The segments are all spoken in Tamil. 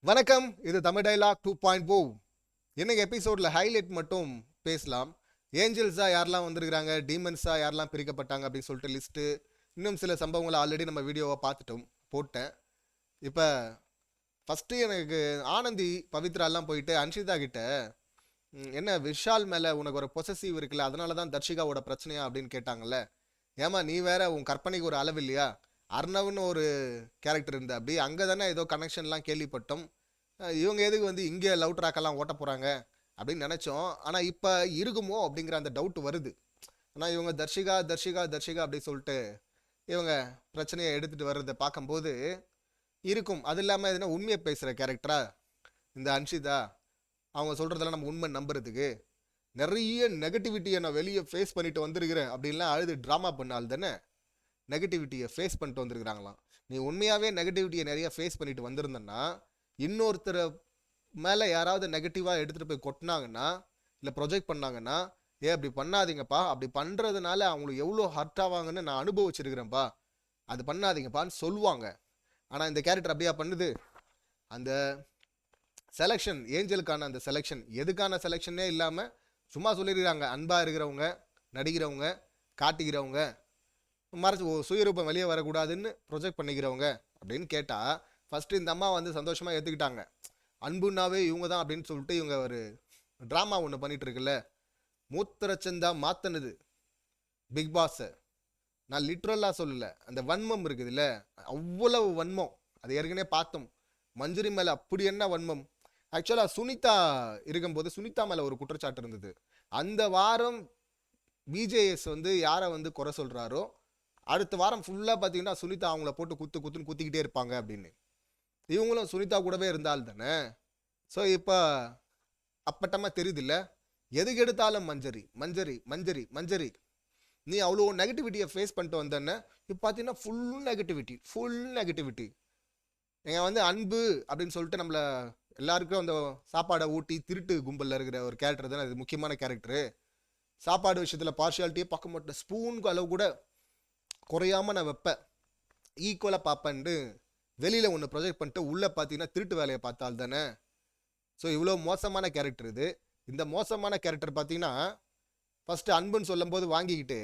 வணக்கம். இது தமிழ் டைலாக் 2.0. இன்னைக்கு எபிசோட்ல ஹைலைட் மட்டும் பேசலாம். ஏஞ்சல்ஸா யாரெல்லாம் வந்திருக்காங்க, டீமன்ஸா யாரெல்லாம் பிரிக்கப்பட்டாங்க அப்படின்னு சொல்லிட்டு லிஸ்ட்டு, இன்னும் சில சம்பவங்களை ஆல்ரெடி நம்ம வீடியோவை பார்த்துட்டோம், போட்டேன். இப்போ ஃபஸ்ட்டு எனக்கு ஆனந்தி பவித்ராலாம் போயிட்டு அன்ஷிதா கிட்ட என்ன விஷால் மேலே உனக்கு ஒரு பொசசிவ் இருக்குல்ல, அதனால தான் தர்ஷிகாவோட பிரச்சனையா அப்படின்னு கேட்டாங்கல்ல. ஏமா நீ வேற உன் கற்பனைக்கு ஒரு அளவு இல்லையா? அர்ணவ்னு ஒரு கேரக்டர் இருந்த அப்படி அங்கே தானே ஏதோ கனெக்ஷன்லாம் கேள்விப்பட்டோம். இவங்க எதுக்கு வந்து இங்கே லவ் ட்ராக்கெல்லாம் ஓட்ட போகிறாங்க அப்படின்னு நினச்சோம். ஆனால் இப்போ இருக்குமோ அப்படிங்கிற அந்த டவுட் வருது. ஆனால் இவங்க தர்ஷிகா தர்ஷிகா தர்ஷிகா அப்படி சொல்லிட்டு இவங்க பிரச்சனையை எடுத்துகிட்டு வர்றதை பார்க்கும்போது இருக்கும். அது இல்லாமல் எதுனா உண்மையை பேசுகிற கேரக்டரா இந்த அன்ஷிதா? அவங்க சொல்கிறதெல்லாம் நம்ம உண்மை நம்புறதுக்கு நிறைய நெகட்டிவிட்டியை நான் வெளியே ஃபேஸ் பண்ணிட்டு வந்திருக்கிறேன் அப்படின்லாம் அழுது ட்ராமா பண்ணால் தானே நெகட்டிவிட்டியை ஃபேஸ் பண்ணிட்டு வந்திருக்கிறாங்களாம். நீ உண்மையாகவே நெகட்டிவிட்டியை நிறைய ஃபேஸ் பண்ணிட்டு வந்திருந்தேன்னா இன்னொருத்தரை மேலே யாராவது நெகட்டிவாக எடுத்துகிட்டு போய் கொட்டினாங்கன்னா இல்லை ப்ரொஜெக்ட் பண்ணாங்கன்னா, அப்படி பண்ணாதீங்கப்பா, அப்படி பண்ணுறதுனால அவங்களுக்கு எவ்வளோ ஹர்ட் ஆவாங்கன்னு நான் அனுபவிச்சிருக்கிறேன்ப்பா, அது பண்ணாதீங்கப்பான்னு சொல்லுவாங்க. ஆனால் இந்த கேரக்டர் அப்படியா பண்ணுது? அந்த செலெக்ஷன், ஏஞ்சலுக்கான அந்த செலெக்ஷன் எதுக்கான செலெக்ஷனே இல்லாமல் சும்மா சொல்லியிருக்கிறாங்க. அன்பாக இருக்கிறவங்க, நடிக்கிறவங்க, காட்டிக்கிறவங்க, மறைச்சு சுயரூபம் வெளியே வரக்கூடாதுன்னு ப்ரொஜெக்ட் பண்ணிக்கிறவங்க அப்படின்னு கேட்டால் ஃபஸ்ட்டு இந்த அம்மா வந்து சந்தோஷமாக ஏற்றுக்கிட்டாங்க. அன்புன்னாவே இவங்க தான் அப்படின்னு சொல்லிட்டு இவங்க ஒரு ட்ராமா ஒன்று பண்ணிட்டு இருக்குல்ல. மூத்திரச்சந்தா மாற்றினது பிக் பாஸை. நான் லிட்ரலாக சொல்லலை, அந்த வன்மம் இருக்குதுல்ல, அவ்வளவு வன்மம். அது ஏற்கனவே பார்த்தோம். மஞ்சுரி மேலே அப்படி என்ன வன்மம். ஆக்சுவலாக சுனிதா இருக்கும்போது சுனிதா மேலே ஒரு குற்றச்சாட்டு இருந்தது. அந்த வாரம் பிஜேஎஸ் வந்து யாரை வந்து குறை சொல்கிறாரோ அடுத்த வாரம் ஃபுல்லாக பார்த்தீங்கன்னா சுனிதா அவங்கள போட்டு குத்துன்னு குத்திக்கிட்டே இருப்பாங்க அப்படின்னு. இவங்களும் சுனிதா கூடவே இருந்தால் தானே. ஸோ இப்போ அப்பட்டமாக தெரியுதில்ல, எதுக்கு எடுத்தாலும் மஞ்சரி மஞ்சரி மஞ்சரி மஞ்சரி. நீ அவ்வளோ நெகட்டிவிட்டியை ஃபேஸ் பண்ணிட்டு வந்தேன்னு இப்போ பார்த்தீங்கன்னா ஃபுல் நெகட்டிவிட்டி. எங்கள் வந்து அன்பு அப்படின்னு சொல்லிட்டு நம்மளை எல்லாருக்கும் அந்த சாப்பாடை ஊட்டி திருட்டு கும்பலில் இருக்கிற ஒரு கேரக்டர் தானே அது, முக்கியமான கேரக்டரு. சாப்பாடு விஷயத்தில் பார்ஷியாலிட்டியே பார்க்க மாட்டேன், ஸ்பூனுக்கு அளவு கூட குறையாமல் நான் வைப்பேன், ஈக்குவலாக பார்ப்பேன்ட்டு வெளியில் ஒன்று ப்ரொஜெக்ட் பண்ணிட்டு உள்ளே பார்த்தீங்கன்னா திருட்டு வேலையை பார்த்தால் தானே. ஸோ இவ்வளோ மோசமான கேரக்டர் இது. இந்த மோசமான கேரக்டர் பார்த்தீங்கன்னா ஃபஸ்ட்டு அன்புன்னு சொல்லும் போது வாங்கிக்கிட்டு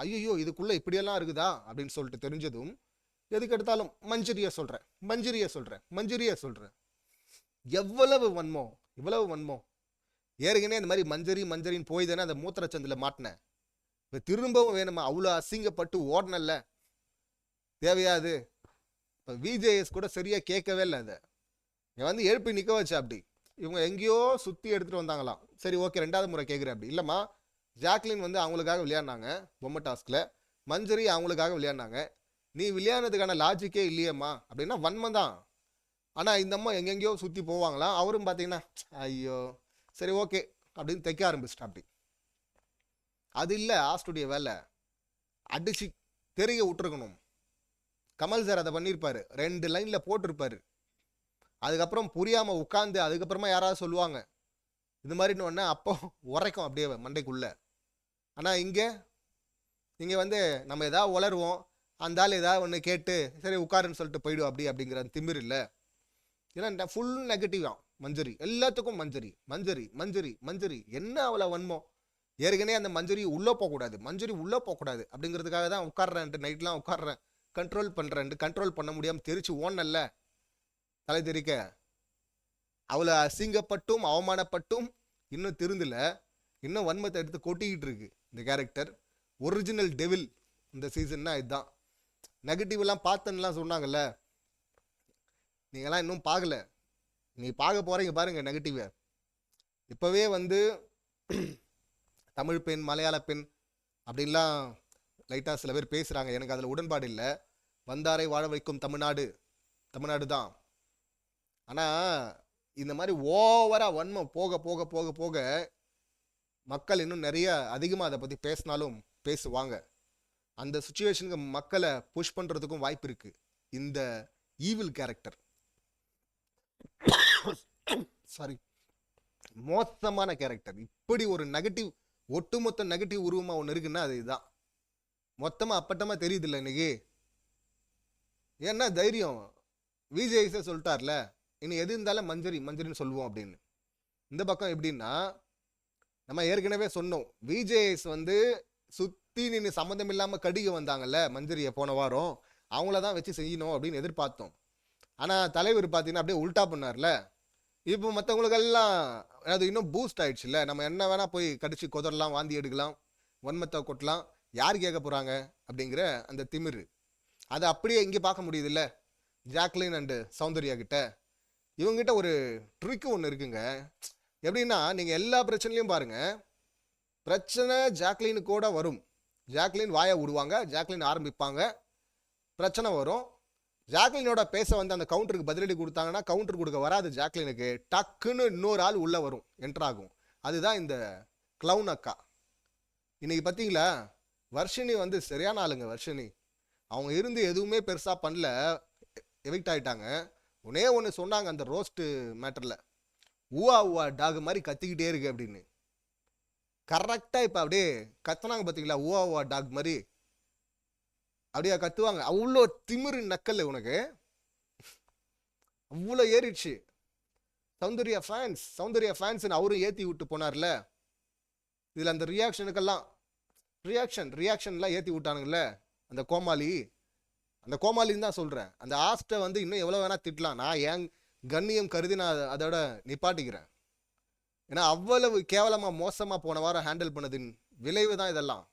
ஐயோ இதுக்குள்ளே இப்படியெல்லாம் இருக்குதா அப்படின்னு சொல்லிட்டு தெரிஞ்சதும் எதுக்கு எடுத்தாலும் மஞ்சரியை சொல்கிறேன். எவ்வளவு வன்மம், இவ்வளவு வன்மம். ஏற்கனவே இந்த மாதிரி மஞ்சரின்னு போய் தானே அந்த மூத்திரச்சந்தில் மாட்டினேன். இப்போ திரும்பவும் வேணுமா? அவ்வளோ அசிங்கப்பட்டு ஓடனல்ல, தேவையாது. இப்போ விஜேஎஸ் கூட சரியாக கேட்கவே இல்லை. அதை என் வந்து எழுப்பி நிற்க வச்சா அப்படி. இவங்க எங்கேயோ சுற்றி எடுத்துகிட்டு வந்தாங்களாம். சரி ஓகே, ரெண்டாவது முறை கேட்குறேன் அப்படி இல்லைம்மா. ஜாக்லின் வந்து அவங்களுக்காக விளையாடினாங்க பொம்மை டாஸ்கில், மஞ்சரி அவங்களுக்காக விளையாடினாங்க. நீ விளையாடுறதுக்கான லாஜிக்கே இல்லையம்மா அப்படின்னா வன்மம் தான். ஆனால் இந்த அம்மா எங்கெங்கேயோ சுற்றி போவாங்களாம். அவரும் பார்த்தீங்கன்னா ஐயோ சரி ஓகே அப்படின்னு தைக்க ஆரம்பிச்சிட்டா அப்படி. அது இல்லை ஆஸ்டுடைய வேலை, அடிச்சு தெரிய விட்டுருக்கணும். கமல் சார் அதை பண்ணியிருப்பாரு, 2 லைனில் போட்டிருப்பாரு. அதுக்கப்புறம் புரியாமல் உட்காந்து அதுக்கப்புறமா யாராவது சொல்லுவாங்க இது மாதிரின்னு ஒன்று, அப்போ உரைக்கும் அப்படியே மண்டைக்குள்ள. ஆனால் இங்கே வந்து நம்ம எதாவது உளருவோம், அந்த ஆள் ஏதாவது ஒன்று கேட்டு சரி உட்காருன்னு சொல்லிட்டு போயிடுவோம் அப்படிங்கிற திமிர் இல்லை. ஏன்னா ஃபுல் நெகட்டிவ் தான் மஞ்சரி, எல்லாத்துக்கும் மஞ்சரி. என்ன அவ்வளோ வன்மம். ஏற்கனவே அந்த மஞ்சரி உள்ளே போகக்கூடாது அப்படிங்கிறதுக்காக தான் உட்காடுறேன்ட்டு நைட்லாம் உட்காடுறேன், கண்ட்ரோல் பண்ண முடியாமல் தெரிச்சு ஓடனல்ல தலை தெரிக்க. அவ்வளோ அசிங்கப்பட்டும் அவமானப்பட்டும் இன்னும் திருந்தல, இன்னும் வன்மத்தை எடுத்து கொட்டிக்கிட்டு இருக்கு இந்த கேரக்டர். ஒரிஜினல் டெவில் இந்த சீசன்னா இதுதான். நெகட்டிவ்லாம் பார்த்தன்னுலாம் சொன்னாங்கல்ல, நீங்களாம் இன்னும் பார்க்கல, நீ பார்க்க போகிறீங்க பாருங்க நெகட்டிவை. இப்போவே வந்து தமிழ் பெண் மலையாள பெண் அப்படின்லாம் லைட்டாக சில பேர் பேசுகிறாங்க, எனக்கு அதில் உடன்பாடு இல்லை. வந்தாரை வாழ வைக்கும் தமிழ்நாடு தான். ஆனால் இந்த மாதிரி ஓவராக வன்மம் போக போக போக போக மக்கள் இன்னும் நிறைய அதிகமாக அதை பற்றி பேசினாலும் பேசுவாங்க. அந்த சுச்சுவேஷனுக்கு மக்களை புஷ் பண்ணுறதுக்கும் வாய்ப்பு இருக்குது இந்த ஈவில் கேரக்டர். சாரி, மோசமான கேரக்டர். இப்படி ஒரு நெகட்டிவ், ஒட்டுமொத்த நெகட்டிவ் உருவமாக ஒன்று இருக்குன்னா அது இதுதான். மொத்தமாக அப்பட்டமாக தெரியுது இல்லை இன்னைக்கு. ஏன்னா தைரியம், விஜய் சொல்லிட்டார்ல, இனி எது இருந்தாலும் மஞ்சரி மஞ்சரின்னு சொல்லுவோம் அப்படின்னு. இந்த பக்கம் எப்படின்னா, நம்ம ஏற்கனவே சொன்னோம், விஜேஎஸ் வந்து சுற்றி நின்று சம்மந்தம் இல்லாமல் கடிக்க வந்தாங்கல்ல மஞ்சரியை போன வாரம், அவங்கள தான் வச்சு செய்யணும் அப்படின்னு எதிர்பார்த்தோம். ஆனால் தலைவர் பார்த்தீங்கன்னா அப்படியே உல்ட்டா பண்ணார்ல. இப்போ மற்றவங்களுக்கெல்லாம் அது இன்னும் பூஸ்ட் ஆயிடுச்சுல்ல. நம்ம என்ன வேணால் போய் கடிச்சு கொதறலாம், வாந்தி எடுக்கலாம், வன்மத்தை கொட்டலாம், யார் கேட்க போகிறாங்க அப்படிங்கிற அந்த திமிரு. அதை அப்படியே இங்கே பார்க்க முடியுதுல்ல ஜாக்லின் அண்டு சௌந்தர்யா கிட்ட. இவங்ககிட்ட ஒரு ட்ரிக்கு ஒன்று இருக்குங்க. எப்படின்னா, நீங்கள் எல்லா பிரச்சனையும் பாருங்கள், பிரச்சனை ஜாக்லின் கூட வரும். ஜாக்லின் வாயை விடுவாங்க, ஜாக்லின் ஆரம்பிப்பாங்க, பிரச்சனை வரும். ஜாக்லினோட பேச வந்து அந்த கவுண்டருக்கு பதிலடி கொடுத்தாங்கன்னா கவுண்டர் கொடுக்க வராது ஜாக்லினுக்கு, டக்குன்னு இன்னொரு ஆள் உள்ளே வரும், என்ட்ராகும். அதுதான் இந்த க்ளவுன் அக்கா. இன்னைக்கு பார்த்தீங்களா, வர்ஷினி வந்து சரியான ஆளுங்க. வர்ஷினி அவங்க இருந்து எதுவுமே பெருசாக பண்ணல, எவிக்ட் ஆகிட்டாங்க. ஒன்னே ஒன்று சொன்னாங்க அந்த ரோஸ்ட்டு மேட்டரில், ஊவா ஊவா டாக் மாதிரி கத்திக்கிட்டே இருக்கு அப்படின்னு. கரெக்டாக இப்போ அப்படியே கத்துனாங்க பார்த்தீங்களா, ஊவா ஊவா டாக் மாதிரி அப்படியே கத்துவாங்க. அவ்வளோ திமிரு நக்கல் உனக்கு, அவ்வளோ ஏறிடுச்சு. சௌந்தர்யா ஃபேன்ஸ்னு அவரும் ஏற்றி விட்டு போனார்ல. இதில் அந்த ரியாக்ஷன்லாம் ஏற்றி விட்டானுங்கல்ல அந்த கோமாளின்னு தான் சொல்கிறேன். அந்த ஆஸ்ட்டை வந்து இன்னும் எவ்வளோ வேணால் திட்டலாம், நான் ஏன் கண்ணியம் கருதி நான் அதோட நிப்பாட்டிக்கிறேன். ஏன்னா அவ்வளவு கேவலமாக மோசமாக போன வாரம் ஹேண்டில் பண்ணதின் விளைவு தான் இதெல்லாம்.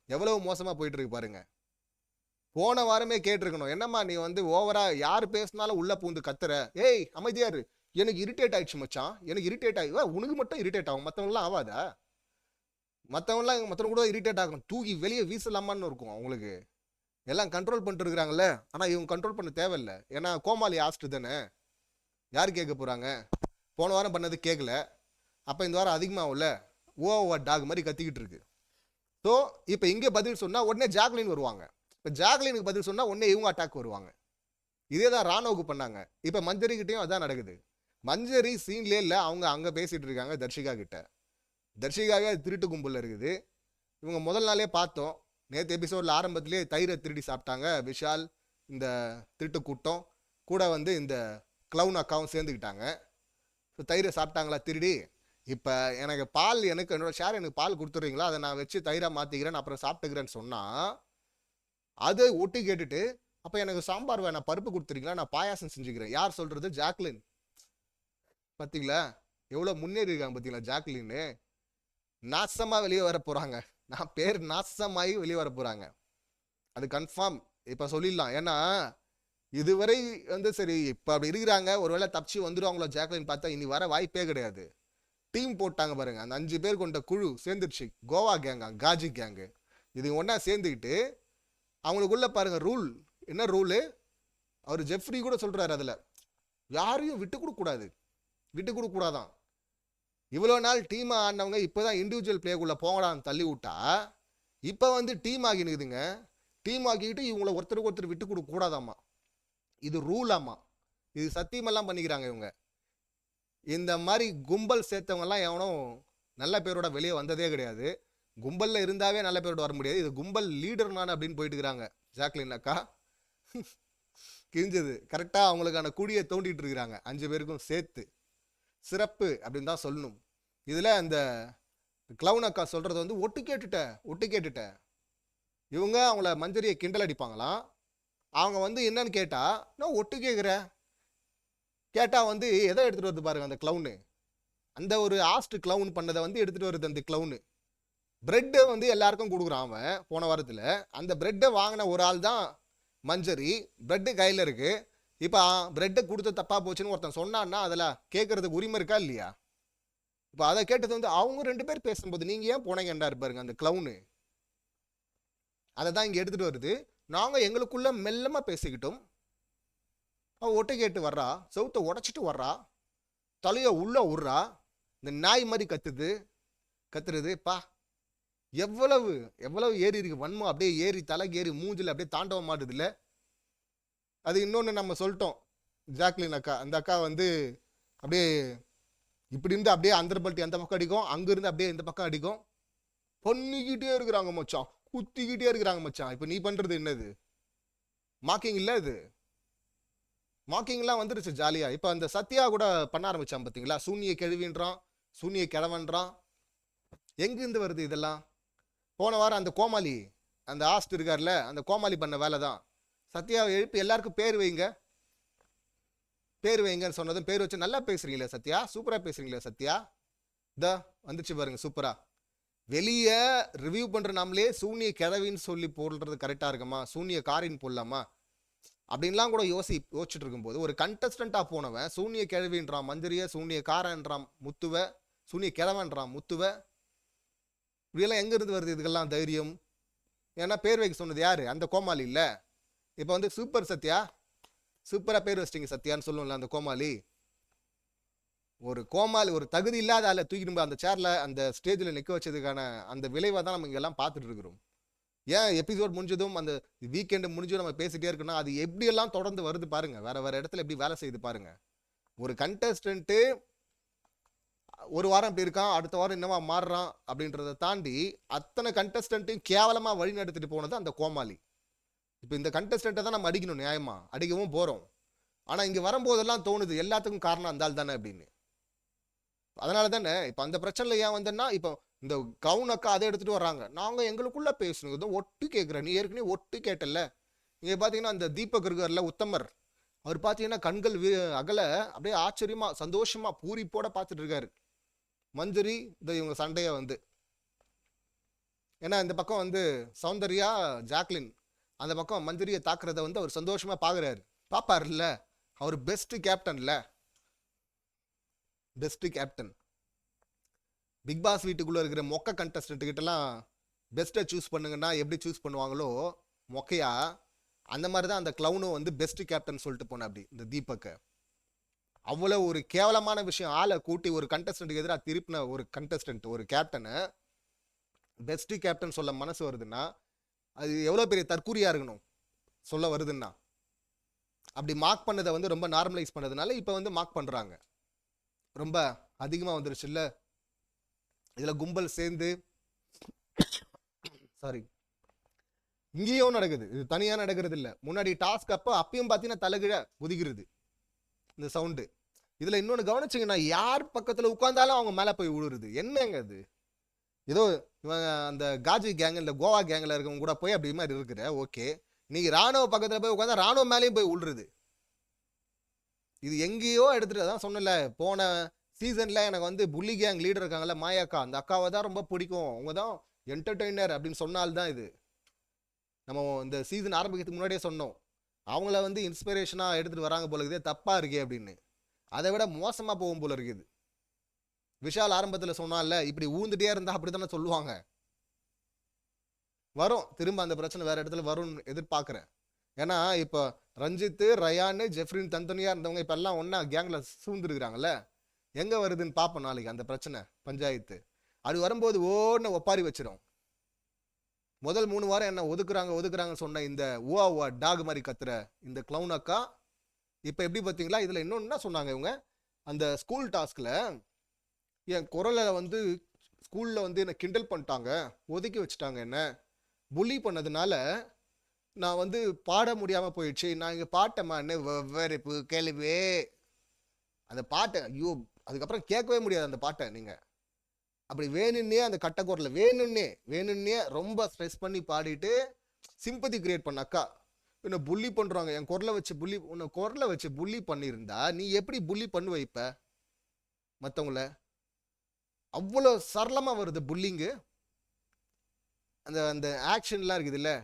எவ்வளவு மோசமாக போயிட்டு இருக்கு பாருங்க. போன வாரமே கேட்டிருக்கணும், என்னம்மா நீ வந்து ஓவரா யார் பேசினாலும் உள்ள பூந்து கத்துற, ஏய் அமைதியாரு, எனக்கு இரிட்டேட் ஆயிடுச்சு மச்சான், எனக்கு இரிட்டேட் ஆகி உனக்கு மட்டும் இரிட்டேட் ஆகும், மற்றவங்களாம் ஆகாதா? மற்றவங்க கூட இரிட்டேட் ஆகும், தூக்கி வெளியே வீசலாமான்னு இருக்கும் அவங்களுக்கு. எல்லாம் கண்ட்ரோல் பண்ணிட்டு இருக்கிறாங்கல்ல. ஆனால் இவங்க கண்ட்ரோல் பண்ண தேவையில்லை, ஏன்னா கோமாளி ஆஸ்ட்டு தானே, யார் கேட்க போகிறாங்க? போன வாரம் பண்ணது கேட்கல, அப்போ இந்த வாரம் அதிகமாகல, ஓவா டாக் மாதிரி கத்திக்கிட்டு இருக்கு. ஸோ இப்போ இங்கே பதில் சொன்னால் உடனே ஜாக்லின் வருவாங்க. இப்போ ஜாக்லினுக்கு பதில் சொன்னால் உடனே இவங்க அட்டாக் வருவாங்க. இதே தான் ராணுவுக்கு பண்ணாங்க. இப்போ மஞ்சரிக்கிட்டையும் அதான் நடக்குது. மஞ்சரி சீன்லேயே இல்லை, அவங்க அங்கே பேசிகிட்டு இருக்காங்க தர்ஷிகா கிட்ட. தர்ஷிகாவே அது திருட்டு கும்பலில் இருக்குது. இவங்க முதல் நாளே பார்த்தோம், நேற்று எபிசோடில் ஆரம்பத்திலே தயிரை திருடி சாப்பிட்டாங்க விஷால், இந்த திருட்டு கூட்டம் கூட வந்து இந்த க்ளவுன் அக்காவும் சேர்ந்துக்கிட்டாங்க. ஸோ தயிரை சாப்பிட்டாங்களா திருடி. இப்போ எனக்கு என்னோட ஷேர் எனக்கு பால் கொடுத்துட்றீங்களா, அதை நான் வச்சு தயிராக மாற்றிக்கிறேன், அப்புறம் சாப்பிட்டுக்கிறேன்னு சொன்னால் அதை ஒட்டி கேட்டுட்டு, அப்போ எனக்கு சாம்பார் வேணாம் பருப்பு கொடுத்துறீங்களா, நான் பாயாசம் செஞ்சுக்கிறேன். யார் சொல்கிறது? ஜாக்லின். பார்த்தீங்களா எவ்வளோ முன்னேறி இருக்காங்க பார்த்தீங்களா ஜாக்லின்னு. நாசமாக வெளியே வர போகிறாங்க, நான் பேர் நாசமாகி வெளியே வர போகிறாங்க, அது கன்ஃபார்ம் இப்போ சொல்லிடலாம். ஏன்னா இதுவரை வந்து சரி இப்போ அப்படி இருக்கிறாங்க, ஒருவேளை தப்பிச்சு வந்துடுவாங்களோ ஜாக்லின் பார்த்தா இனி வர வாய்ப்பே கிடையாது. டீம் போட்டாங்க பாருங்க, அந்த 5 பேர் கொண்ட குழு சேர்ந்துருச்சு, கோவா கேங்கா காஜி கேங்கு, இது ஒன்றா சேர்ந்துக்கிட்டு அவங்களுக்குள்ள பாருங்க ரூல். என்ன ரூலு? அவர் ஜெஃப்ரி கூட சொல்றாரு, அதில் யாரையும் விட்டு கொடுக்கூடாதான். இவ்வளோ நாள் டீம் ஆடினவங்க இப்போதான் இண்டிவிஜுவல் பிளேக்குள்ளே போங்கடான்னு தள்ளி விட்டா, இப்போ வந்து டீம் ஆகினுக்குதுங்க. டீம் ஆக்கிக்கிட்டு இவங்களை ஒருத்தருக்கு விட்டு கொடுக்க கூடாதாம்மா, இது ரூலாமா, இது சத்தியமெல்லாம் பண்ணிக்கிறாங்க இவங்க. இந்த மாதிரி கும்பல் சேர்த்தவங்கெல்லாம் எவனும் நல்ல பேரோட வெளியே வந்ததே கிடையாது. கும்பலில் இருந்தாவே நல்ல பேரோட வர முடியாது. இது கும்பல் லீடர் நான் அப்படின்னு போயிட்டு இருக்கிறாங்க ஜாக்லின் அக்கா. கிழிஞ்சது கரெக்டாக அவங்களுக்கான குடியை தோண்டிட்டு இருக்கிறாங்க 5 பேருக்கும் சேர்த்து. சிறப்பு அப்படின்னு தான் சொல்லணும். இதில் அந்த க்ளவுன் அக்கா சொல்கிறது வந்து ஒட்டு கேட்டுட்ட. இவங்க அவங்கள மஞ்சரியை கிண்டல் அடிப்பாங்களாம். அவங்க வந்து என்னன்னு கேட்டால், நான் ஒட்டு கேட்டால் வந்து எதை எடுத்துகிட்டு வருது பாருங்க அந்த க்ளவுனு. அந்த ஒரு ஆஸ்ட் க்ளவுன் பண்ணதை வந்து எடுத்துகிட்டு வருது அந்த க்ளவுனு. பிரெட்டை வந்து எல்லாருக்கும் கொடுக்குறான் அவன் போன வாரத்தில். அந்த பிரெட்டை வாங்கின ஒரு ஆள் தான் மஞ்சரி. பிரெட்டு கையில் இருக்குது. இப்போ பிரெட்டை கொடுத்து தப்பாக போச்சுன்னு ஒருத்தன் சொன்னான்னா அதில் கேட்குறதுக்கு உரிமை இருக்கா இல்லையா? இப்போ அதை கேட்டது வந்து அவங்க 2 பேர் பேசும்போது நீங்கள் ஏன் போனீங்கண்டா இருப்பாருங்க அந்த க்ளவுனு. அதை தான் இங்கே எடுத்துகிட்டு வருது. நாங்கள் எங்களுக்குள்ள மெல்லமாக பேசிக்கிட்டோம். அவள் ஒட்டை கேட்டு வர்றா, செவுத்தை உடச்சிட்டு வர்றா, தலையை உள்ளே விட்றா, இந்த நாய் மாதிரி கத்துறது பா. எவ்வளவு ஏறி இருக்கு வன்மம், அப்படியே ஏறி தலைக்கு ஏறி மூஞ்சில் அப்படியே தாண்டவ மாட்டுது இல்லை. அது இன்னொன்று நம்ம சொல்லிட்டோம், ஜாக்லின் அக்கா, அந்த அக்கா வந்து அப்படியே இப்படி இருந்து அப்படியே அந்தர்பல்ட்டி அந்த பக்கம் அடிக்கும், அங்கிருந்து அப்படியே இந்த பக்கம் அடிக்கும், பண்ணிக்கிட்டே இருக்கிறாங்க மச்சான், குத்திக்கிட்டே இருக்கிறாங்க மச்சான். இப்போ நீ பண்ணுறது என்னது? மார்க்கிங் இல்லை, இது மார்க்கிங்லாம் வந்துருச்சு ஜாலியா. இப்போ அந்த சத்யா கூட பண்ண ஆரம்பிச்சான் பார்த்தீங்களா, சூனிய கேள்வின்றான், சூனிய கிழவன்றான். எங்கிருந்து வருது இதெல்லாம்? போன வாரம் அந்த கோமாளி, அந்த ஆஸ்ட் இருக்கார்ல, அந்த கோமாளி பண்ண வேலை தான். சத்யாவை எழுப்பி எல்லாருக்கும் பேர் வைங்க, பேர் வைங்கன்னு சொன்னதும் பேர் வச்சு நல்லா பேசுறீங்களே சத்யா, சூப்பரா பேசுறீங்களே சத்யா, இதா வந்துச்சு பாருங்க சூப்பரா. வெளியே ரிவ்யூ பண்ற நாமளே சூனிய கிழவின்னு சொல்லி போடுறது கரெக்டா இருக்குமா, சூனிய காரின்னு போடலாமா அப்படின்லாம் கூட யோசிச்சுட்டு இருக்கும்போது ஒரு கண்டஸ்டண்டா போனவன் சூனிய கிழவின்றான், மஞ்சரிய சூனிய காரன்றான், முத்துவ சூனிய கிழவன்றான், முத்துவ. இப்படியெல்லாம் எங்க இருந்து வருது இதுக்கெல்லாம் தைரியம்? ஏன்னா பேர் வைக்க சொன்னது யாரு? அந்த கோமாளி இல்ல. இப்போ வந்து சூப்பர் சத்யா, சூப்பரா பேர் வச்சிட்டீங்க சத்யான்னு சொல்லுவோம்ல அந்த கோமாளி. ஒரு கோமாளி, ஒரு தகுதி இல்லாத ஆளை தூக்கிட்டு அந்த சேர்ல அந்த ஸ்டேஜில் நிற்க வச்சதுக்கான அந்த விளைவை தான் நம்ம இங்கெல்லாம் பார்த்துட்டு இருக்கிறோம். ஏன் எபிசோட் முடிஞ்சதும் அந்த வீக்கெண்டு முடிஞ்சதும் நம்ம பேசிட்டே இருக்கணும், அது எப்படியெல்லாம் தொடர்ந்து வருது பாருங்க, வேற வேற இடத்துல எப்படி வேலை செய்யுது பாருங்க. ஒரு கண்டஸ்டன்ட்டு ஒரு வாரம் இப்படி இருக்கான், அடுத்த வாரம் என்னவா மாறுறான் அப்படின்றத தாண்டி அத்தனை கண்டஸ்டன்ட்டையும் கேவலமா வழி நடத்திட்டு போனது அந்த கோமாளி. இப்போ இந்த கண்டஸ்டன்ட்டை தான் நம்ம அடிக்கணும், நியாயமா அடிக்கவும் போறோம். ஆனா இங்க வரும்போதெல்லாம் தோணுது எல்லாத்துக்கும் காரணம் அந்த ஆள் தானே அப்படின்னு. அதனால தானே இப்போ அந்த பிரச்சனைல ஏன் வந்தேன்னா, இப்போ இந்த கவுன் அக்கா அதை எடுத்துட்டு வர்றாங்க, நாங்க எங்களுக்குள்ள பேசணும் ஒட்டு கேட்குறேன், நீ ஏற்கனவே ஒட்டு கேட்டல. இங்க பாத்தீங்கன்னா அந்த தீபக் இருக்கார்ல உத்தமர், அவர் பாத்தீங்கன்னா கண்கள் அகல அப்படியே ஆச்சரியமா சந்தோஷமா பூரிப்போட பார்த்துட்டு இருக்காரு மஞ்சரி இந்த இவங்க சண்டைய வந்து. ஏன்னா இந்த பக்கம் வந்து சௌந்தர்யா ஜாக்லின், அந்த பக்கம் மஞ்சரியை தாக்குறத வந்து அவர் சந்தோஷமா பாக்குறாரு. பாப்பாருல்ல, அவர் பெஸ்ட் கேப்டன்ல, பெஸ்ட் கேப்டன். பிக் பாஸ் வீட்டுக்குள்ள இருக்கிற மொக்க கண்டஸ்டன்ட் கிட்டலாம் பெஸ்ட்டை சூஸ் பண்ணுங்கன்னா எப்படி சூஸ் பண்ணுவாங்களோ மொக்கையா, அந்த மாதிரி தான் அந்த கிளவுனும் வந்து பெஸ்ட் கேப்டன் சொல்லிட்டு போன அப்படி இந்த தீபக்கை. அவ்வளோ ஒரு கேவலமான விஷயம், ஆளை கூட்டி ஒரு கண்டஸ்டன்ட்டுக்கு எதிராக திருப்பின ஒரு கண்டஸ்டன்ட் ஒரு கேப்டனை பெஸ்ட் கேப்டன் சொல்ல மனசு வருதுன்னா அது எவ்வளோ பெரிய தற்கூரியா இருக்கணும் சொல்ல வருதுன்னா. அப்படி மார்க் பண்ணதை வந்து ரொம்ப நார்மலைஸ் பண்ணதுனால இப்போ வந்து மார்க் பண்ணுறாங்க, ரொம்ப அதிகமாக வந்துருச்சு இல்லை. இதில் கும்பல் சேர்ந்து சாரி இங்கேயும் நடக்குது, இது தனியாக நடக்கிறது இல்லை. முன்னாடி டாஸ்க் அப்போ அப்பயும் பார்த்தீங்கன்னா தலைகீழ குதிக்கிறது இந்த சவுண்டு. இதில் இன்னொன்று கவனிச்சிங்கன்னா யார் பக்கத்தில் உட்காந்தாலும் அவங்க மேலே போய் விழுறது, என்னங்க அது? ஏதோ இவங்க அந்த காஜி கேங் இல்லை கோவா கேங்கில் இருக்கவங்க கூட போய் அப்படி மாதிரி இருக்கிற ஓகே, நீங்கள் ராணுவ பக்கத்தில் போய் உட்காந்தா ராணுவ மேலேயும் போய் விழுறது. இது எங்கேயோ எடுத்துகிட்டு தான் சொன்னல, போன சீசனில் எனக்கு வந்து புள்ளி கேங் லீடர் இருக்காங்கல்ல மாயாக்கா, அந்த அக்காவை தான் ரொம்ப பிடிக்கும், அவங்க தான் என்டர்டெய்னர் அப்படின்னு சொன்னால்தான் இது. நம்ம இந்த சீசன் ஆரம்பிக்கிறதுக்கு முன்னாடியே சொன்னோம், அவங்கள வந்து இன்ஸ்பிரேஷனாக எடுத்துகிட்டு வராங்க போல இருக்குது, தப்பாக இருக்கே அப்படின்னு. அதை விட மோசமாக போகும் போல இருக்குது. விஷால் ஆரம்பத்தில் சொன்னால இப்படி ஊந்துட்டே இருந்தால் அப்படி தானே சொல்லுவாங்க. வரும் திரும்ப அந்த பிரச்சனை வேற இடத்துல வரும்னு எதிர்பார்க்குறேன். ஏன்னா இப்போ ரஞ்சித்து ரயானு ஜெஃப்ரின் தந்தனியாக இருந்தவங்க இப்போ எல்லாம் ஒன்றா கேங்கில் சூழ்ந்துருக்குறாங்கல்ல, எங்கே வருதுன்னு பார்ப்போம் நாளைக்கு அந்த பிரச்சனை பஞ்சாயத்து. அது வரும்போது ஓன்னு ஒப்பாரி வச்சிடும். முதல் 3 வாரம் என்ன ஒதுக்குறாங்கன்னு சொன்ன இந்த ஓவா டாக் மாதிரி கத்துற இந்த கிளவுன் அக்கா இப்போ எப்படி பார்த்தீங்களா? இதில் இன்னொன்று என்ன சொன்னாங்க இவங்க, அந்த ஸ்கூல் டாஸ்கில் என் குரலை வந்து ஸ்கூலில் வந்து என்னை கிண்டல் பண்ணிட்டாங்க, ஒதுக்கி வச்சுட்டாங்க, என்ன புள்ளி பண்ணதுனால நான் வந்து பாட முடியாமல் போயிடுச்சு, நான் இங்கே பாட்டேம்மா என்ன வெவ்வேறு கேள்வி அந்த பாட்டை, ஐயோ அதுக்கப்புறம் கேட்கவே முடியாது அந்த பாட்டை. நீங்கள் அப்படி வேணும்னே அந்த கட்டக்குரல வேணும்னே ரொம்ப ஸ்ட்ரெஸ் பண்ணி பாடிட்டு சிம்பதி கிரியேட் பண்ண அக்கா என்ன புள்ளி பண்ணுறாங்க, என் குரலை வச்சு புள்ளி, உன்னை குரலை வச்சு புள்ளி பண்ணியிருந்தா நீ எப்படி புள்ளி பண்ணு வைப்ப மற்றவங்கள? அவ்வளோ சரளமாக வருது புல்லிங்கு. அந்த அந்த ஆக்ஷன்லாம் இருக்குது இல்லை,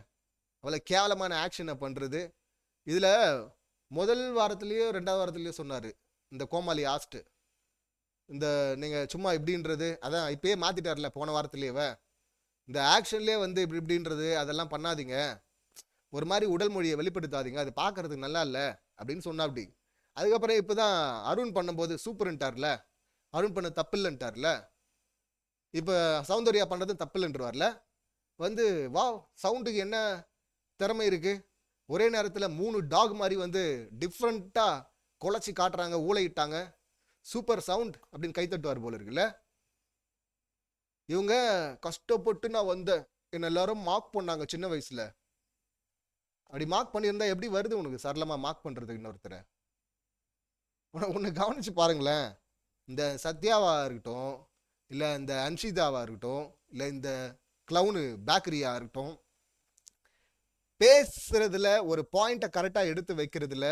அவ்வளோ கேவலமான ஆக்ஷனை பண்ணுறது. இதில் முதல் வாரத்துலேயோ 2வது வாரத்துலேயோ சொன்னார் இந்த கோமாளி ஆஸ்ட்டு, இந்த நீங்கள் சும்மா இப்படின்றது அதான் இப்பயே மாற்றிட்டார்ல போன வாரத்துலேயே, இந்த ஆக்ஷன்லேயே வந்து இப்படின்றது அதெல்லாம் பண்ணாதீங்க, ஒரு மாதிரி உடல் மொழியை வெளிப்படுத்தாதீங்க, அது பார்க்கறதுக்கு நல்லா இல்லை அப்படின்னு சொன்னா. அப்படி அதுக்கப்புறம் இப்போ தான் அருண் பண்ணும்போது சூப்பர்ன்ட்டார்ல, அருண் பண்ண தப்பு இல்லைன்ட்டார்ல, இப்போ சௌந்தர்யா பண்ணுறது தப்பு இல்லைன்றவார்ல, வந்து வா சவுண்டுக்கு என்ன திறமை இருக்குது, ஒரே நேரத்தில் 3 டாக் மாதிரி வந்து டிஃப்ரெண்ட்டாக குலைச்சி காட்டுறாங்க, ஊழையிட்டாங்க, சூப்பர் சவுண்ட் அப்படின்னு கைத்தட்டுவார் போல இருக்குல்ல. இவங்க கஷ்டப்பட்டு நான் வந்தேன், என்ன எல்லாரும் மார்க் பண்ணாங்க சின்ன வயசுல, அப்படி மார்க் பண்ணியிருந்தா எப்படி வருது உனக்கு சரளமாக மார்க் பண்ணுறதுக்கு இன்னொருத்தரை? ஒன்று கவனிச்சு பாருங்களேன். இந்த சத்யாவா இருக்கட்டும், இல்லை இந்த அன்ஷிதாவா இருக்கட்டும், இல்லை இந்த கிளவுனு பேக்கரியா இருக்கட்டும், பேசுறதுல ஒரு பாயிண்ட்டை கரெக்டாக எடுத்து வைக்கிறதுல,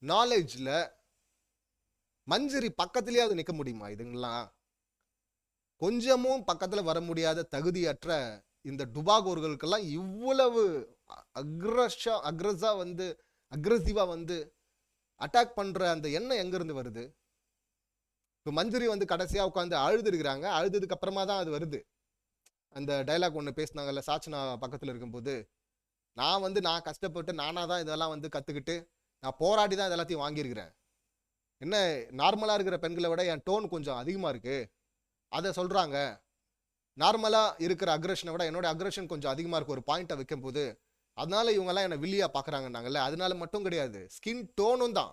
நாலேஜில் மஞ்சரி பக்கத்துலேயே அது நிற்க முடியுமா? இதுங்களாம் கொஞ்சமும் பக்கத்தில் வர முடியாத தகுதியற்ற இந்த டுபாகோர்களுக்கெல்லாம் இவ்வளவு அக்ரஸிவா வந்து அட்டாக் பண்ற அந்த எண்ணம் எங்கிருந்து வருது? இப்போ மஞ்சரி வந்து கடைசியா உட்காந்து அழுதுருக்கிறாங்க. அழுதுக்கு அப்புறமா தான் அது வருது. அந்த டைலாக் ஒன்று பேசினாங்கல்ல சாச்சனா பக்கத்தில் இருக்கும்போது, நான் கஷ்டப்பட்டு நானாக தான் இதெல்லாம் வந்து கற்றுக்கிட்டு நான் போராடி தான் இதெல்லாத்தையும் வாங்கியிருக்கிறேன். என்ன நார்மலாக இருக்கிற பெண்களை விட என் டோன் கொஞ்சம் அதிகமாக இருக்கு, அதை சொல்கிறாங்க. நார்மலாக இருக்கிற அக்ரஷனை விட என்னோட அக்ரஷன் கொஞ்சம் அதிகமாக இருக்கு ஒரு பாயிண்ட்டை வைக்கும் போது, அதனால இவங்கெல்லாம் என்னை வில்லியா பார்க்குறாங்கன்னாங்கல்ல. அதனால மட்டும் கிடையாது, ஸ்கின் டோனும் தான்.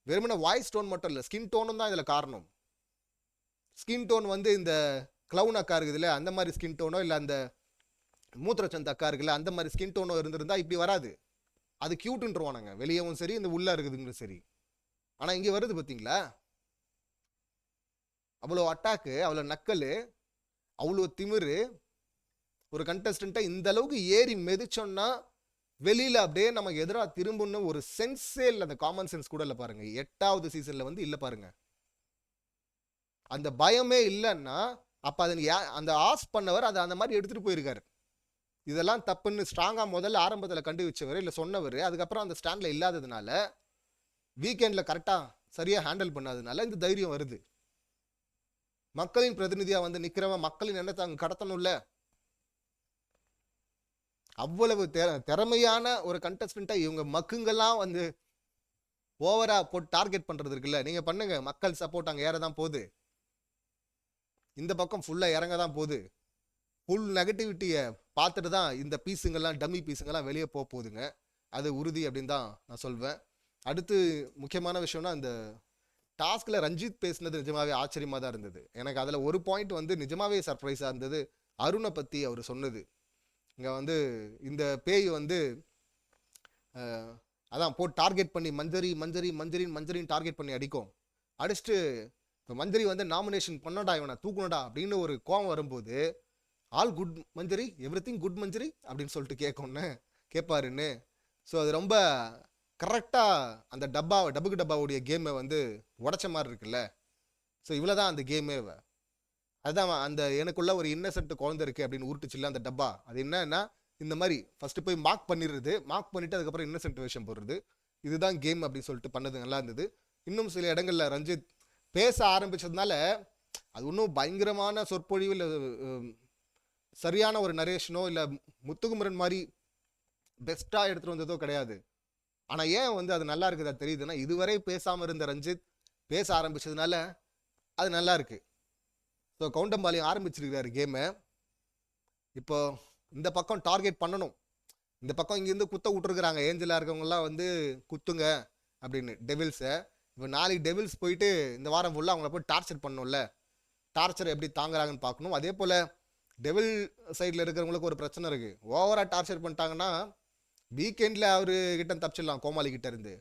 வெறுமனே வாய்ஸ் டோன் மட்டும் இல்லை, ஸ்கின் டோனும் தான் இதில் காரணம். ஸ்கின் டோன் வந்து இந்த கிளவுன் அக்கா இருக்குதுல்ல, அந்த மாதிரி ஸ்கின் டோனோ இல்லை அந்த மூத்திரச்சந்த அக்கா இருக்குல்ல, அந்த மாதிரி ஸ்கின் டோனோ இருந்திருந்தா இப்படி வராது. அது கியூட்டுன்றவானுங்க, வெளியவும் சரி இந்த உள்ள இருக்குதுங்க சரி. ஆனால் இங்கே வருது பார்த்தீங்களா, அவ்வளோ அட்டாக்கு, அவ்வளோ நக்கல், அவ்வளோ திமிரு. ஒரு கண்டஸ்டண்ட்டை இந்த அளவுக்கு ஏறி மிதிச்சோன்னா வெளியில் அப்படியே நமக்கு எதிராக திரும்புன்னு ஒரு சென்ஸே இல்லை. அந்த காமன் சென்ஸ் கூட இல்லை பாருங்க. 8வது சீசனில் வந்து இல்லை பாருங்க. அந்த பயமே இல்லைன்னா அப்போ அது அந்த ஆஸ் பண்ணவர் அதை அந்த மாதிரி எடுத்துகிட்டு போயிருக்காரு. இதெல்லாம் தப்புன்னு ஸ்ட்ராங்காக முதல்ல ஆரம்பத்தில் கண்டு வச்சவர் இல்லை சொன்னவர், அதுக்கப்புறம் அந்த ஸ்டாண்டில் இல்லாததுனால, வீக்கெண்டில் கரெக்டாக சரியாக ஹேண்டில் பண்ணாததுனால இந்த தைரியம் வருது. மக்களின் பிரதிநிதியாக வந்து நிற்கிறவன் மக்களின் எண்ணத்தை அங்கே கடத்தணும்ல. அவ்வளவு திறமையான ஒரு கண்டஸ்டண்ட்டை இவங்க மக்குங்கெல்லாம் வந்து ஓவரா போட்டு டார்கெட் பண்றது இருக்குல்ல. நீங்க பண்ணுங்க, மக்கள் சப்போர்ட் அங்கே ஏற தான் போகுது, இந்த பக்கம் ஃபுல்லா இறங்க தான் போகுது. ஃபுல் நெகட்டிவிட்டியை பார்த்துட்டு தான் இந்த பீஸுங்கெல்லாம் டம்மி பீஸுங்கெல்லாம் வெளியே போக போகுதுங்க. அது உறுதி அப்படின்னு தான் நான் சொல்வேன். அடுத்து முக்கியமான விஷயம்னா, இந்த டாஸ்கில் ரஞ்சித் பேசினது நிஜமாவே ஆச்சரியமாக தான் இருந்தது எனக்கு. அதில் ஒரு பாயிண்ட் வந்து நிஜமாவே சர்ப்ரைஸாக இருந்தது. அருணை பற்றி அவர் சொன்னது. இங்கே வந்து இந்த பேய் வந்து அதான் போட்டு டார்கெட் பண்ணி மஞ்சரின்னு டார்கெட் பண்ணி அடிக்கும். அடிச்சுட்டு இப்போ மஞ்சரி வந்து நாமினேஷன் பண்ணடா, இவனை தூக்கணுடா அப்படின்னு ஒரு கோவம் வரும்போது, ஆல் குட் மஞ்சரி, எவ்ரி திங் குட் மஞ்சரி அப்படின்னு சொல்லிட்டு கேட்பாருன்னு. ஸோ அது ரொம்ப கரெக்டாக அந்த டப்புக்கு டப்பாவுடைய கேமை வந்து உடச்ச மாதிரி இருக்குல்ல. ஸோ இவ்வளோ தான் அந்த கேமே. அதுதான் அந்த எனக்குள்ள ஒரு இன்னசென்ட் குழந்தை இருக்குது அப்படின்னு உருட்டுச்சுல்ல அந்த டப்பா. அது என்னன்னா, இந்த மாதிரி ஃபஸ்ட்டு போய் மார்க் பண்ணிடுறது, மார்க் பண்ணிவிட்டு அதுக்கப்புறம் இன்னசென்ட் விஷயம் போடுறது. இதுதான் கேம் அப்படின்னு சொல்லிட்டு பண்ணது நல்லா இருந்தது. இன்னும் சில இடங்களில் ரஞ்சித் பேச ஆரம்பித்ததுனால அது இன்னும் பயங்கரமான சொற்பொழிவு இல்லை சரியான ஒரு நரேஷனோ இல்லை முத்துக்குமரன் மாதிரி பெஸ்ட்டாக எடுத்துகிட்டு வந்ததோ கிடையாது. ஆனால் ஏன் வந்து அது நல்லா இருக்குது அது தெரியுதுன்னா, இதுவரை பேசாமல் இருந்த ரஞ்சித் பேச ஆரம்பித்ததுனால அது நல்லா இருக்கு. ஸோ கவுண்டம்பாளையம் ஆரம்பிச்சிருக்கிறாரு கேமை. இப்போ இந்த பக்கம் டார்கெட் பண்ணணும், இந்த பக்கம் இங்கேருந்து குத்த விட்டுருக்குறாங்க. ஏஞ்சலாக இருக்கவங்கலாம் வந்து குத்துங்க அப்படின்னு டெவில்ஸை. இப்போ நாளைக்கு டெவில்ஸ் போயிட்டு இந்த வாரம் ஃபுல்லாக அவங்கள போய் டார்ச்சர் பண்ணணும்ல. டார்ச்சர் எப்படி தாங்குறாங்கன்னு பார்க்கணும். அதே போல் டெவில் சைடில் இருக்கிறவங்களுக்கு ஒரு பிரச்சனை இருக்குது. ஓவராக டார்ச்சர் பண்ணிட்டாங்கன்னா வீக்கெண்டில் அவர்கிட்ட தப்பிச்சிடலாம் கோமாளிக்கிட்ட இருந்து.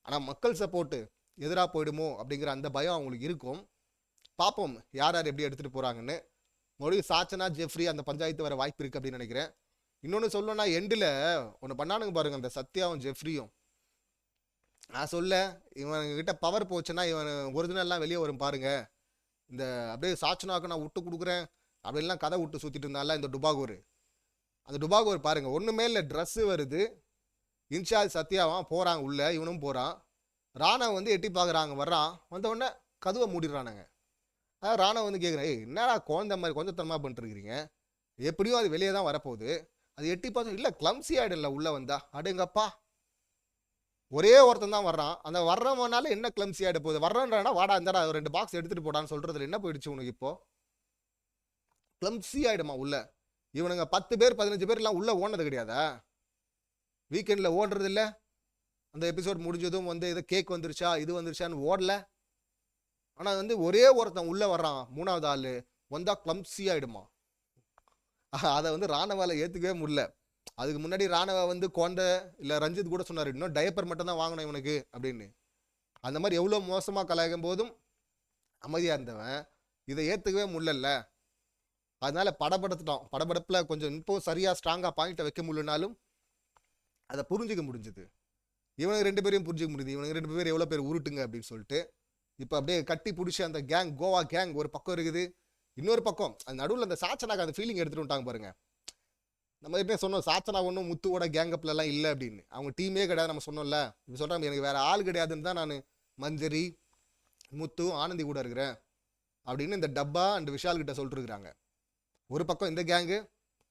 ஆனால் மக்கள் சப்போர்ட்டு எதிராக போயிடுமோ அப்படிங்கிற அந்த பயம் அவங்களுக்கு இருக்கும். பார்ப்போம் யார் யார் எப்படி எடுத்துகிட்டு போகிறாங்கன்னு. மறுபடியும் சாச்சனா ஜெஃப்ரி அந்த பஞ்சாயத்து வர வாய்ப்பு இருக்குது அப்படின்னு நினைக்கிறேன். இன்னொன்று சொல்லணும்னா, எண்டில் ஒன்று பண்ணானுங்க பாருங்கள், அந்த சத்யாவும் ஜெஃப்ரியும். நான் சொல்ல, இவன்கிட்ட பவர் போச்சுன்னா இவன் ஒரிஜினல்லாம் வெளியே வரும் பாருங்க. இந்த அப்படியே சாச்சனாவுக்கு நான் விட்டு கொடுக்குறேன் அப்படின்லாம் கதை விட்டு சுற்றிட்டு இருந்தால இந்த டுபாகூர். அந்த டுபாகூர் பாருங்கள், ஒன்றுமே இல்லை, ட்ரெஸ்ஸு வருது, இன்சார்ஜ் சத்யாவான் போகிறாங்க உள்ளே, இவனும் போகிறான். ராணா வந்து எட்டி பார்க்குறாங்க, வர்றான், வந்தவுடனே கதவை மூடிடுறானுங்க. அதான் ராணா வந்து கேட்குறேன், என்னடா குழந்தை மாதிரி கொஞ்சத்தனமாக பண்ணிட்டுருக்கிறீங்க, எப்படியும் அது வெளியே தான் வரப்போகுது, அது எட்டி பார்த்தோம் இல்லை கிளம்ஸி ஆகிடல உள்ளே வந்தா. அடேங்கப்பா, ஒரே ஒருத்தன் தான் வர்றான், அந்த வர்றவனால என்ன கிளம்ஸி ஆகிட போகுது, வர்றேன்றானா வாடா இருந்தாடா 2 பாக்ஸ் எடுத்துகிட்டு போடான்னு சொல்கிறதுல என்ன போயிடுச்சு உனக்கு? இப்போ கிளம்ஸி ஆகிடுமா உள்ள. இவனுங்க 10 பேர் 15 பேர்லாம் உள்ளே ஓடினது கிடையாதா? வீக்கெண்டில் ஓடுறது இல்லை. அந்த எபிசோட் முடிஞ்சதும் வந்து இது கேக் வந்துருச்சா இது வந்துருச்சான்னு ஓடல. ஆனால் வந்து ஒரே ஒருத்தன் உள்ளே வர்றான், 3வது ஆள் வந்தால் கிளம்ஸி ஆகிடுமா. அதை வந்து ராணவால் ஏற்றுக்கவே முடியல. அதுக்கு முன்னாடி ராணவா வந்து குழந்தை இல்லை ரஞ்சித் கூட சொன்னார், இன்னும் டைப்பர் மட்டும் தான் வாங்கணும் இவனுக்கு அப்படின்னு. அந்த மாதிரி எவ்வளோ மோசமாக கலாய்க்கும் போதும் அமைதியாக இருந்தவன் இதை ஏற்றுக்கவே முடியல. அதனால படபடப்பில் கொஞ்சம் இப்போ சரியாக ஸ்ட்ராங்காக பாயிண்ட்டை வைக்க முடியலனாலும் அதை புரிஞ்சிக்க முடிஞ்சுது. இவனுக்கு 2 பேரையும் புரிஞ்சிக்க முடியுது. இவனுக்கு 2 பேர் எவ்வளோ பேர் உருட்டுங்க அப்படின்னு சொல்லிட்டு இப்போ அப்படியே கட்டி பிடிச்சி அந்த கேங், கோவா கேங் ஒரு பக்கம் இருக்குது. இன்னொரு பக்கம் அந்த நடுவில் அந்த சாச்சனாக்கு அந்த ஃபீலிங் எடுத்துகிட்டு வந்துட்டாங்க பாருங்க. நம்ம ஏற்கனவே சொன்னோம் சாச்சனா ஒன்றும் முத்துவோட கேங்கப்லலாம் இல்லை அப்படின்னு. அவங்க டீமே கிடையாது நம்ம சொன்னோம்ல. இப்போ சொல்கிறாங்க எனக்கு வேறு ஆள் கிடையாதுன்னு தான் நான் மஞ்சரி, முத்து, ஆனந்தி கூட இருக்கிறேன் அப்படின்னு இந்த டப்பா அண்ட் விஷால் கிட்ட சொல்லிட்டு இருக்கிறாங்க. ஒரு பக்கம் இந்த கேங்கு,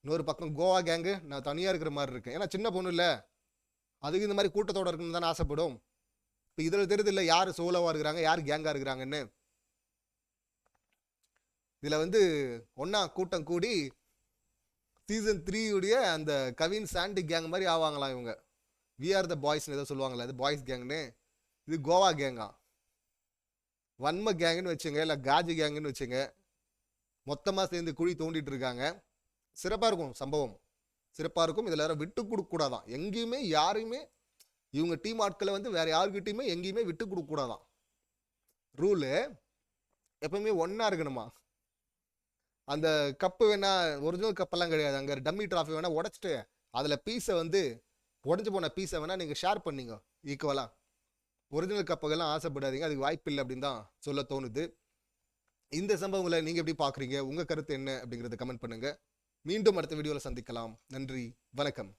இன்னொரு பக்கம் கோவா கேங்கு. நான் தனியாக இருக்கிற மாதிரி இருக்கேன். ஏன்னா சின்ன பொண்ணு இல்லை, அதுக்கு இந்த மாதிரி கூட்டத்தோடு இருக்குன்னு தானே ஆசைப்படும். இப்போ இதில் தெரியுது இல்லை யார் சோலோவாக இருக்கிறாங்க, யார் கேங்காக இருக்கிறாங்கன்னு. இதில் வந்து ஒன்றா கூட்டம் கூடி சீசன் 3 உடைய அந்த கவின் சாண்டி கேங் மாதிரி ஆவாங்களாம் இவங்க. வி ஆர் த பாய்ஸ்னு ஏதோ சொல்லுவாங்களே, அது பாய்ஸ் கேங்னு. இது கோவா கேங்கா, வன்ம கேங்குன்னு வச்சுங்க, இல்லை காஜி கேங்குன்னு வச்சுங்க. மொத்தமாக சேர்ந்து குழி தோண்டிட்டு இருக்காங்க. சிறப்பாக இருக்கும் சம்பவம், சிறப்பாக இருக்கும். இதில் வேறு விட்டு கொடுக்கக்கூடாதான் எங்கேயுமே. யாரையுமே இவங்க டீம் ஆட்களை வந்து வேறு யாருக்கிட்டையுமே எங்கேயுமே விட்டு கொடுக்கக்கூடாதான். ரூலு எப்பவுமே ஒன்றா இருக்கணுமா. அந்த கப்பு வேணா ஒரிஜினல் கப்பெல்லாம் கிடையாது. அங்கே டம்மி ட்ராஃபி வேணால் உடச்சிட்டு அதில் பீஸை வந்து உடஞ்சி போன பீஸை வேணால் நீங்கள் ஷேர் பண்ணிங்க ஈக்குவலாக. ஒரிஜினல் கப்புகள்லாம் ஆசைப்படாதீங்க, அதுக்கு வாய்ப்பு இல்லை அப்படின்னு தான் சொல்ல தோணுது. இந்த சம்பவங்களை நீங்கள் எப்படி பார்க்குறீங்க, உங்கள் கருத்து என்ன அப்படிங்கிறத கமெண்ட் பண்ணுங்கள். மீண்டும் அடுத்த வீடியோவில் சந்திக்கலாம். நன்றி, வணக்கம்.